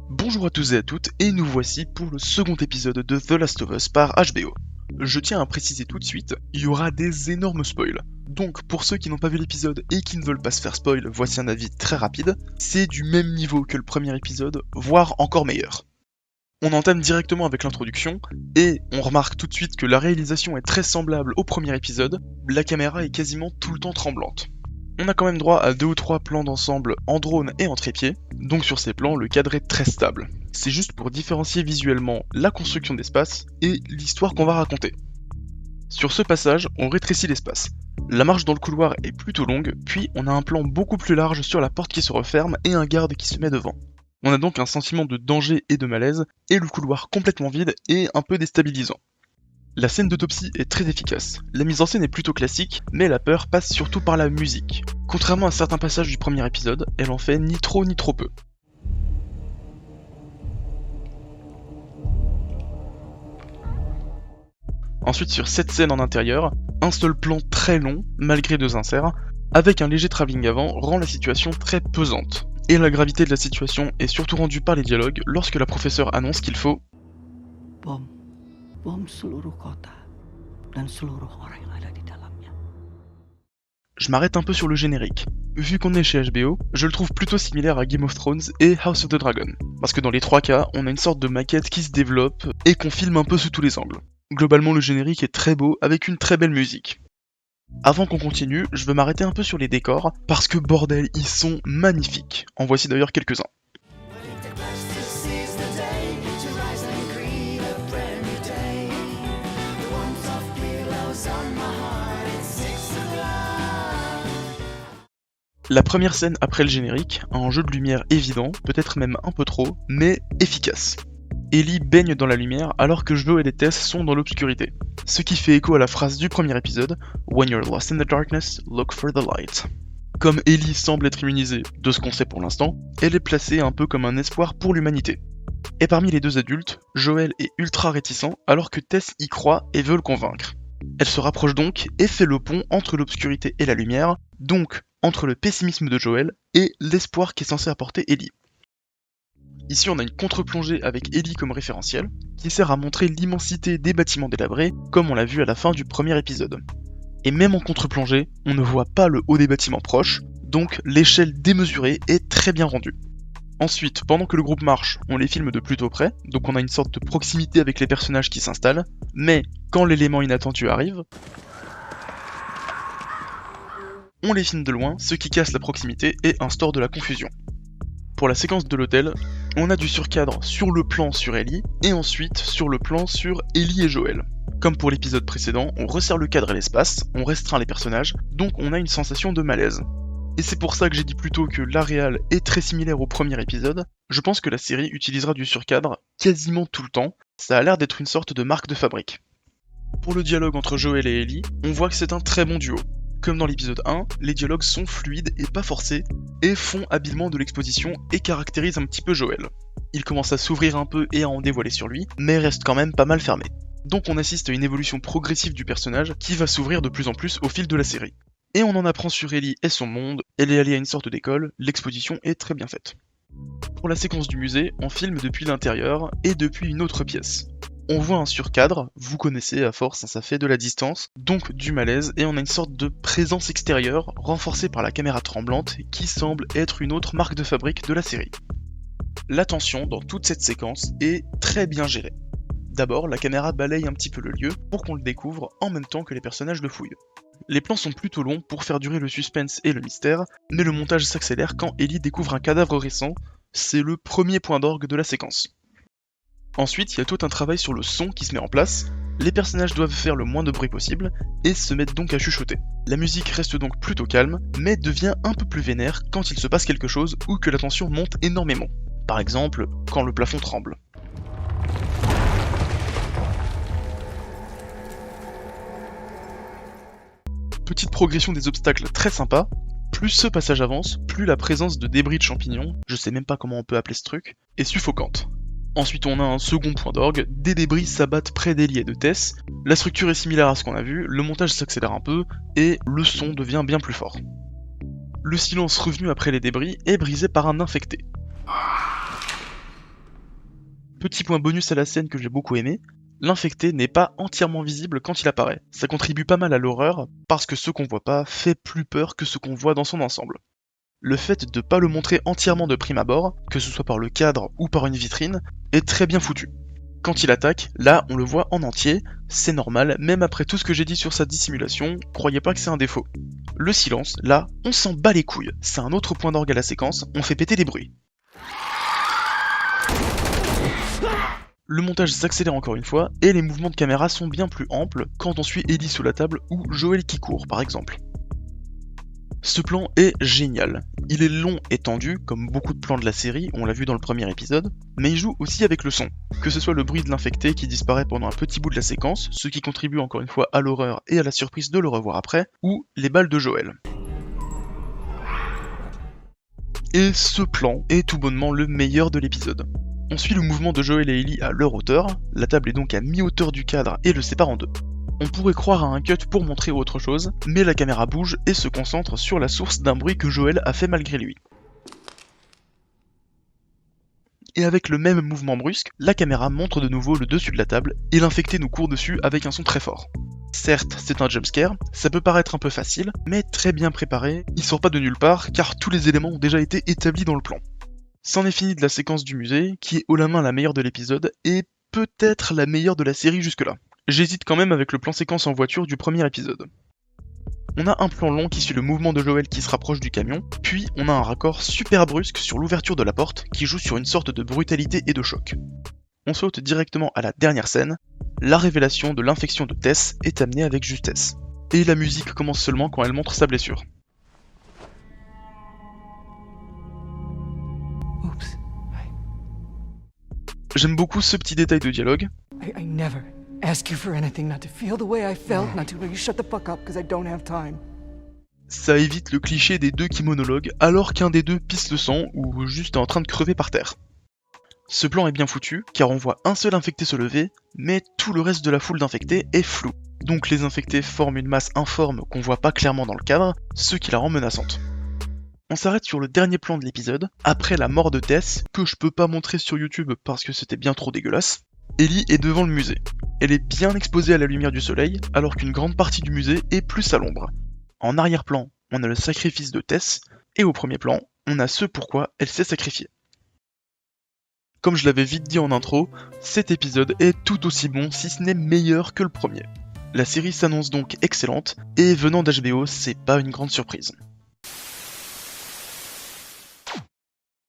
Bonjour à tous et à toutes, et nous voici pour le second épisode de The Last of Us par HBO. Je tiens à préciser tout de suite, il y aura des énormes spoils. Donc pour ceux qui n'ont pas vu l'épisode et qui ne veulent pas se faire spoil, voici un avis très rapide, c'est du même niveau que le premier épisode, voire encore meilleur. On entame directement avec l'introduction, et on remarque tout de suite que la réalisation est très semblable au premier épisode, la caméra est quasiment tout le temps tremblante. On a quand même droit à 2 ou 3 plans d'ensemble en drone et en trépied, donc sur ces plans le cadre est très stable. C'est juste pour différencier visuellement la construction d'espace et l'histoire qu'on va raconter. Sur ce passage, on rétrécit l'espace. La marche dans le couloir est plutôt longue, puis on a un plan beaucoup plus large sur la porte qui se referme et un garde qui se met devant. On a donc un sentiment de danger et de malaise, et le couloir complètement vide et un peu déstabilisant. La scène d'autopsie est très efficace. La mise en scène est plutôt classique, mais la peur passe surtout par la musique. Contrairement à certains passages du premier épisode, elle en fait ni trop ni trop peu. Ensuite sur cette scène en intérieur, un seul plan très long, malgré 2 inserts, avec un léger travelling avant, rend la situation très pesante. Et la gravité de la situation est surtout rendue par les dialogues lorsque la professeure annonce qu'il faut bom seluruh kota dan seluruh orang yang ada di dalamnya. Je m'arrête un peu sur le générique. Vu qu'on est chez HBO, je le trouve plutôt similaire à Game of Thrones et House of the Dragon. Parce que dans les 3 cas, on a une sorte de maquette qui se développe et qu'on filme un peu sous tous les angles. Globalement, le générique est très beau avec une très belle musique. Avant qu'on continue, je veux m'arrêter un peu sur les décors parce que bordel, ils sont magnifiques. En voici d'ailleurs quelques-uns. La première scène après le générique a un jeu de lumière évident, peut-être même un peu trop, mais efficace. Ellie baigne dans la lumière alors que Joel et Tess sont dans l'obscurité. Ce qui fait écho à la phrase du premier épisode « When you're lost in the darkness, look for the light ». Comme Ellie semble être immunisée, de ce qu'on sait pour l'instant, elle est placée un peu comme un espoir pour l'humanité. Et parmi les 2 adultes, Joel est ultra réticent alors que Tess y croit et veut le convaincre. Elle se rapproche donc et fait le pont entre l'obscurité et la lumière, donc entre le pessimisme de Joel et l'espoir qu'est censé apporter Ellie. Ici on a une contre-plongée avec Ellie comme référentiel, qui sert à montrer l'immensité des bâtiments délabrés, comme on l'a vu à la fin du premier épisode. Et même en contre-plongée, on ne voit pas le haut des bâtiments proches, donc l'échelle démesurée est très bien rendue. Ensuite, pendant que le groupe marche, on les filme de plutôt près, donc on a une sorte de proximité avec les personnages qui s'installent, mais quand l'élément inattendu arrive, on les filme de loin, ce qui casse la proximité et instaure de la confusion. Pour la séquence de l'hôtel, on a du surcadre sur le plan sur Ellie, et ensuite sur le plan sur Ellie et Joel. Comme pour l'épisode précédent, on resserre le cadre et l'espace, on restreint les personnages, donc on a une sensation de malaise. Et c'est pour ça que j'ai dit plus tôt que la réal est très similaire au premier épisode, je pense que la série utilisera du surcadre quasiment tout le temps, ça a l'air d'être une sorte de marque de fabrique. Pour le dialogue entre Joel et Ellie, on voit que c'est un très bon duo. Comme dans l'épisode 1, les dialogues sont fluides et pas forcés, et font habilement de l'exposition et caractérisent un petit peu Joel. Il commence à s'ouvrir un peu et à en dévoiler sur lui, mais reste quand même pas mal fermé. Donc on assiste à une évolution progressive du personnage qui va s'ouvrir de plus en plus au fil de la série. Et on en apprend sur Ellie et son monde, elle est allée à une sorte d'école, l'exposition est très bien faite. Pour la séquence du musée, on filme depuis l'intérieur et depuis une autre pièce. On voit un surcadre, vous connaissez à force, ça fait de la distance, donc du malaise, et on a une sorte de présence extérieure renforcée par la caméra tremblante qui semble être une autre marque de fabrique de la série. La tension dans toute cette séquence est très bien gérée. D'abord, la caméra balaye un petit peu le lieu pour qu'on le découvre en même temps que les personnages le fouillent. Les plans sont plutôt longs pour faire durer le suspense et le mystère, mais le montage s'accélère quand Ellie découvre un cadavre récent, c'est le premier point d'orgue de la séquence. Ensuite, il y a tout un travail sur le son qui se met en place, les personnages doivent faire le moins de bruit possible, et se mettent donc à chuchoter. La musique reste donc plutôt calme, mais devient un peu plus vénère quand il se passe quelque chose ou que la tension monte énormément. Par exemple, quand le plafond tremble. Petite progression des obstacles très sympa, plus ce passage avance, plus la présence de débris de champignons, je sais même pas comment on peut appeler ce truc, est suffocante. Ensuite on a un second point d'orgue, des débris s'abattent près d'Ellie et de Tess, la structure est similaire à ce qu'on a vu, le montage s'accélère un peu, et le son devient bien plus fort. Le silence revenu après les débris est brisé par un infecté. Petit point bonus à la scène que j'ai beaucoup aimé, l'infecté n'est pas entièrement visible quand il apparaît. Ça contribue pas mal à l'horreur, parce que ce qu'on voit pas fait plus peur que ce qu'on voit dans son ensemble. Le fait de pas le montrer entièrement de prime abord, que ce soit par le cadre ou par une vitrine, est très bien foutu. Quand il attaque, là on le voit en entier, c'est normal, même après tout ce que j'ai dit sur sa dissimulation, croyez pas que c'est un défaut. Le silence, là, on s'en bat les couilles, c'est un autre point d'orgue à la séquence, on fait péter les bruits. Le montage s'accélère encore une fois, et les mouvements de caméra sont bien plus amples quand on suit Ellie sous la table ou Joel qui court par exemple. Ce plan est génial. Il est long et tendu, comme beaucoup de plans de la série, on l'a vu dans le premier épisode, mais il joue aussi avec le son. Que ce soit le bruit de l'infecté qui disparaît pendant un petit bout de la séquence, ce qui contribue encore une fois à l'horreur et à la surprise de le revoir après, ou les balles de Joel. Et ce plan est tout bonnement le meilleur de l'épisode. On suit le mouvement de Joel et Ellie à leur hauteur, la table est donc à mi-hauteur du cadre et le sépare en deux. On pourrait croire à un cut pour montrer autre chose, mais la caméra bouge et se concentre sur la source d'un bruit que Joel a fait malgré lui. Et avec le même mouvement brusque, la caméra montre de nouveau le dessus de la table et l'infecté nous court dessus avec un son très fort. Certes, c'est un jumpscare, ça peut paraître un peu facile, mais très bien préparé, il sort pas de nulle part car tous les éléments ont déjà été établis dans le plan. C'en est fini de la séquence du musée, qui est haut la main la meilleure de l'épisode et peut-être la meilleure de la série jusque-là. J'hésite quand même avec le plan séquence en voiture du premier épisode. On a un plan long qui suit le mouvement de Joel qui se rapproche du camion, puis on a un raccord super brusque sur l'ouverture de la porte qui joue sur une sorte de brutalité et de choc. On saute directement à la dernière scène, la révélation de l'infection de Tess est amenée avec justesse. Et la musique commence seulement quand elle montre sa blessure. Oops. J'aime beaucoup ce petit détail de dialogue. I never ask you for anything, not to feel the way I felt, not to you shut the fuck up because I don't have time. Ça évite le cliché des deux qui monologuent alors qu'un des deux pisse le sang ou juste est en train de crever par terre. Ce plan est bien foutu car on voit un seul infecté se lever, mais tout le reste de la foule d'infectés est flou. Donc les infectés forment une masse informe qu'on voit pas clairement dans le cadre, ce qui la rend menaçante. On s'arrête sur le dernier plan de l'épisode, après la mort de Tess, que je peux pas montrer sur YouTube parce que c'était bien trop dégueulasse. Ellie est devant le musée. Elle est bien exposée à la lumière du soleil, alors qu'une grande partie du musée est plus à l'ombre. En arrière-plan, on a le sacrifice de Tess, et au premier plan, on a ce pourquoi elle s'est sacrifiée. Comme je l'avais vite dit en intro, cet épisode est tout aussi bon si ce n'est meilleur que le premier. La série s'annonce donc excellente, et venant d'HBO, c'est pas une grande surprise.